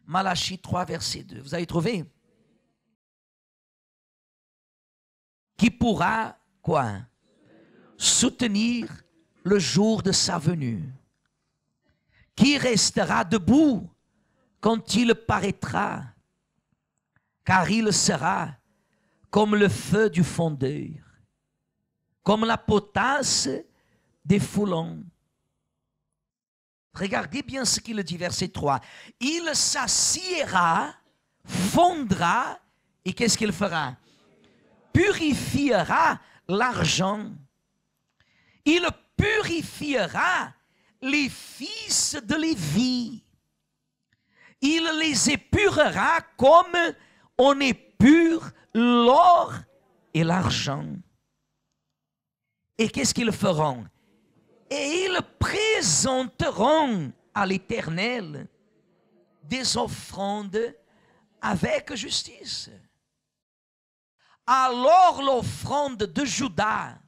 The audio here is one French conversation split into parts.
Malachie 3, verset 2. Vous avez trouvé? Qui pourra, quoi? Soutenir le jour de sa venue. Qui restera debout quand il paraîtra, car il sera comme le feu du fondeur, comme la potasse des foulons. Regardez bien ce qu'il dit, verset 3. Il s'assiera, fondra, et qu'est-ce qu'il fera? Purifiera l'argent. Il purifiera les fils de Lévi. Il les épurera comme on épure l'or et l'argent. Et qu'est-ce qu'ils feront? Et ils présenteront à l'Éternel des offrandes avec justice. Alors l'offrande de Juda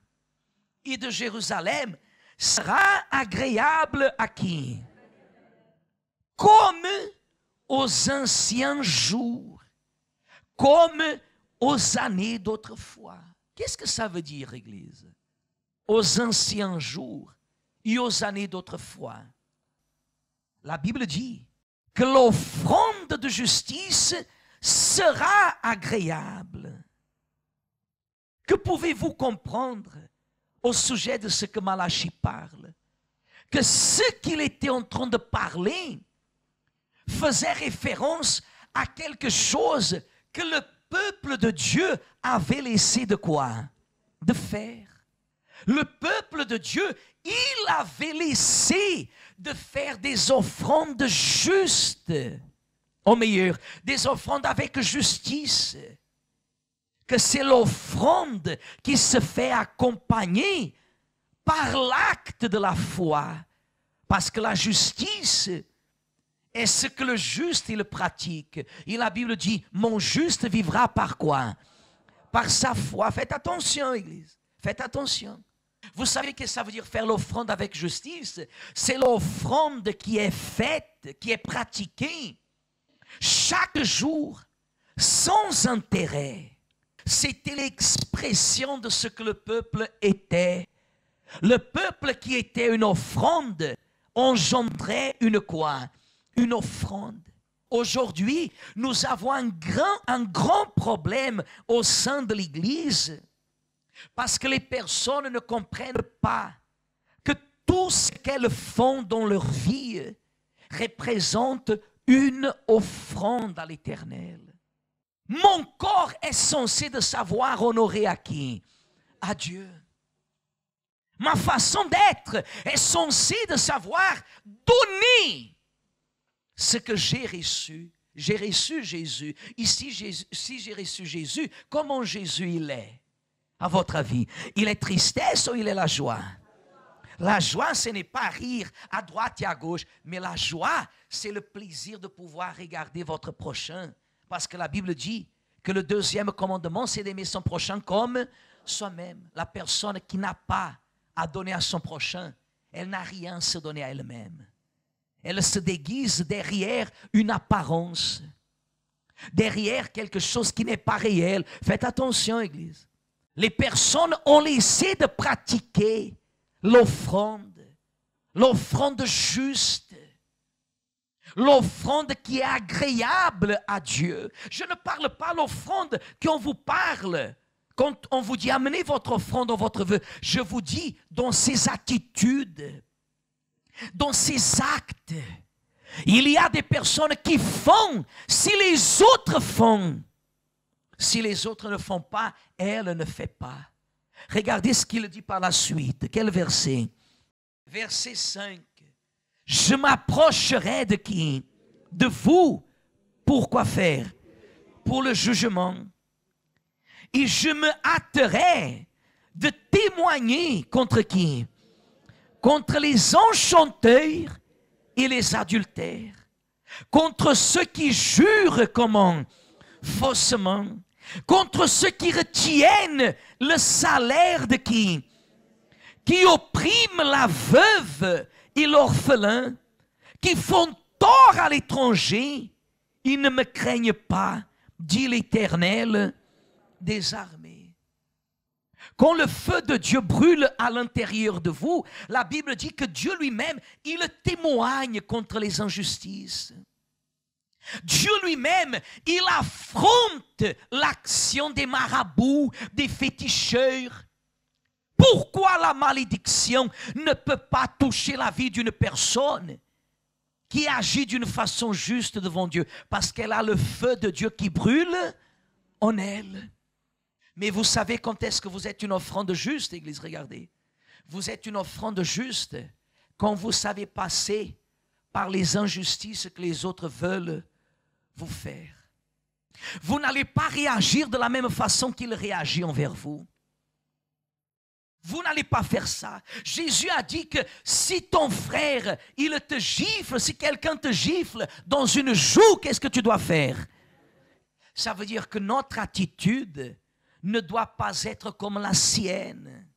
et de Jérusalem sera agréable à qui? Comme aux anciens jours, comme aux années d'autrefois. Qu'est-ce que ça veut dire, Église? Aux anciens jours et aux années d'autrefois. La Bible dit que l'offrande de justice sera agréable. Que pouvez-vous comprendre au sujet de ce que Malachie parle? Que ce qu'il était en train de parler faisait référence à quelque chose que le peuple de Dieu avait laissé de quoi? De faire. Le peuple de Dieu, il avait laissé de faire des offrandes justes. Au meilleur, des offrandes avec justice. Que c'est l'offrande qui se fait accompagner par l'acte de la foi. Parce que la justice est ce que le juste il pratique. Et la Bible dit, mon juste vivra par quoi? Par sa foi. Faites attention, Église. Faites attention. Vous savez que ça veut dire faire l'offrande avec justice? C'est l'offrande qui est faite, qui est pratiquée chaque jour sans intérêt. C'était l'expression de ce que le peuple était. Le peuple qui était une offrande engendrait une quoi? Une offrande. Aujourd'hui, nous avons un grand problème au sein de l'Église parce que les personnes ne comprennent pas que tout ce qu'elles font dans leur vie représente une offrande à l'Éternel. Mon corps est censé de savoir honorer à qui? À Dieu. Ma façon d'être est censée de savoir donner ce que j'ai reçu. J'ai reçu Jésus. Ici, si j'ai reçu Jésus, comment Jésus il est? À votre avis, il est tristesse ou il est la joie? La joie, ce n'est pas rire à droite et à gauche, mais la joie, c'est le plaisir de pouvoir regarder votre prochain. Parce que la Bible dit que le deuxième commandement, c'est d'aimer son prochain comme soi-même. La personne qui n'a pas à donner à son prochain, elle n'a rien à se donner à elle-même. Elle se déguise derrière une apparence, derrière quelque chose qui n'est pas réel. Faites attention, Église. Les personnes ont laissé de pratiquer l'offrande juste, l'offrande qui est agréable à Dieu. Je ne parle pas l'offrande qu'on vous parle quand on vous dit amenez votre offrande ou votre vœu. Je vous dis dans ses attitudes, dans ses actes. Il y a des personnes qui font si les autres font. Si les autres ne font pas, elle ne fait pas. Regardez ce qu'il dit par la suite. Quel verset? Verset 5. Je m'approcherai de qui? De vous. Pour quoi faire? Pour le jugement. Et je me hâterai de témoigner contre qui? Contre les enchanteurs et les adultères. Contre ceux qui jurent comment? Faussement. Contre ceux qui retiennent le salaire de qui? Qui oppriment la veuve et l'orphelin, qui font tort à l'étranger Ils ne me craignent pas, dit l'Éternel des armées. Quand le feu de Dieu brûle à l'intérieur de vous, la Bible dit que Dieu lui-même, il témoigne contre les injustices. Dieu lui-même, il affronte l'action des marabouts, des féticheurs. Pourquoi la malédiction ne peut pas toucher la vie d'une personne qui agit d'une façon juste devant Dieu? Parce qu'elle a le feu de Dieu qui brûle en elle. Mais vous savez quand est-ce que vous êtes une offrande juste, Église? Regardez. Vous êtes une offrande juste quand vous savez passer par les injustices que les autres veulent vous faire. Vous n'allez pas réagir de la même façon qu'il réagit envers vous. Vous n'allez pas faire ça. Jésus a dit que si ton frère, il te gifle, si quelqu'un te gifle dans une joue, qu'est-ce que tu dois faire? Ça veut dire que notre attitude ne doit pas être comme la sienne.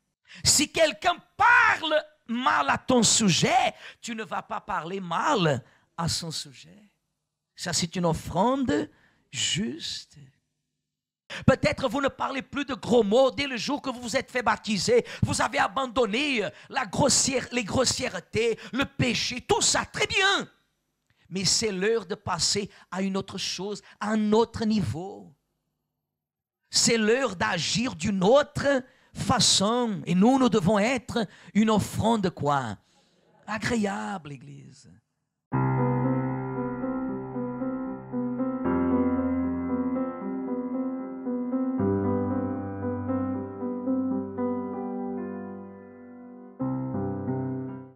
Si quelqu'un parle mal à ton sujet, tu ne vas pas parler mal à son sujet. Ça, c'est une offrande juste. Peut-être vous ne parlez plus de gros mots dès le jour que vous vous êtes fait baptiser. Vous avez abandonné les grossièretés, le péché, tout ça, très bien. Mais c'est l'heure de passer à une autre chose, à un autre niveau. C'est l'heure d'agir d'une autre façon. Et nous devons être une offrande quoi? Agréable, Église.